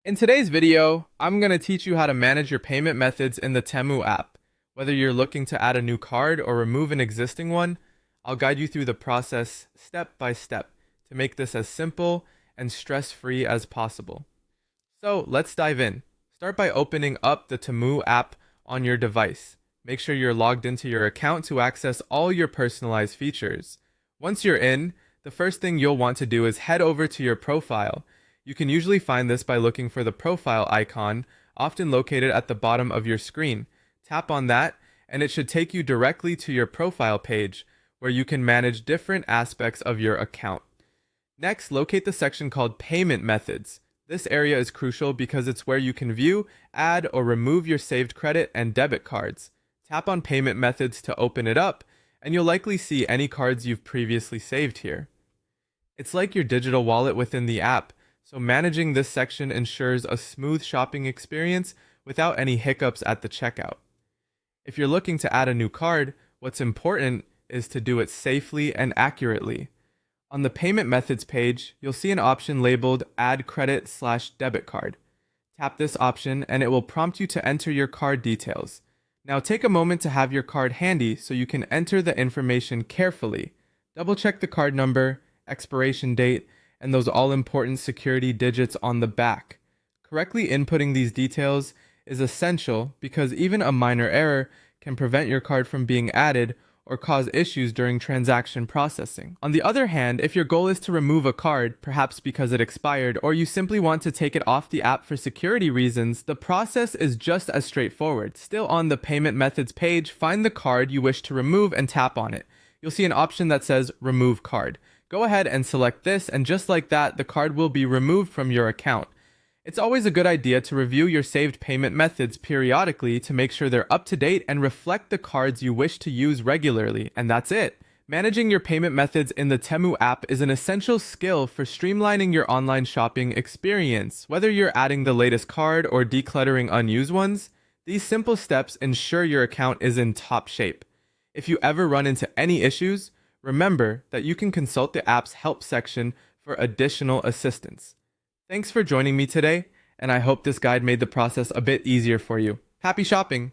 In today's video, I'm going to teach you how to manage your payment methods in the Temu app. Whether you're looking to add a new card or remove an existing one, I'll guide you through the process step by step to make this as simple and stress-free as possible. So let's dive in. Start by opening up the Temu app on your device. Make sure you're logged into your account to access all your personalized features. Once you're in, the first thing you'll want to do is head over to your profile. You can usually find this by looking for the profile icon, often located at the bottom of your screen. Tap on that, and it should take you directly to your profile page, where you can manage different aspects of your account. Next, locate the section called Payment Methods. This area is crucial because it's where you can view, add, or remove your saved credit and debit cards. Tap on Payment Methods to open it up, and you'll likely see any cards you've previously saved here. It's like your digital wallet within the app, so managing this section ensures a smooth shopping experience without any hiccups at the checkout. If you're looking to add a new card, what's important is to do it safely and accurately. On the Payment Methods page, you'll see an option labeled Add Credit/Debit Card. Tap this option and it will prompt you to enter your card details. Now take a moment to have your card handy so you can enter the information carefully. Double check the card number, expiration date, and those all-important security digits on the back. Correctly inputting these details is essential because even a minor error can prevent your card from being added or cause issues during transaction processing. On the other hand, if your goal is to remove a card, perhaps because it expired, or you simply want to take it off the app for security reasons, the process is just as straightforward. Still on the Payment Methods page, find the card you wish to remove and tap on it. You'll see an option that says Remove Card. Go ahead and select this, and just like that, the card will be removed from your account. It's always a good idea to review your saved payment methods periodically to make sure they're up to date and reflect the cards you wish to use regularly, and that's it. Managing your payment methods in the Temu app is an essential skill for streamlining your online shopping experience. Whether you're adding the latest card or decluttering unused ones, these simple steps ensure your account is in top shape. If you ever run into any issues, remember that you can consult the app's help section for additional assistance. Thanks for joining me today, and I hope this guide made the process a bit easier for you. Happy shopping!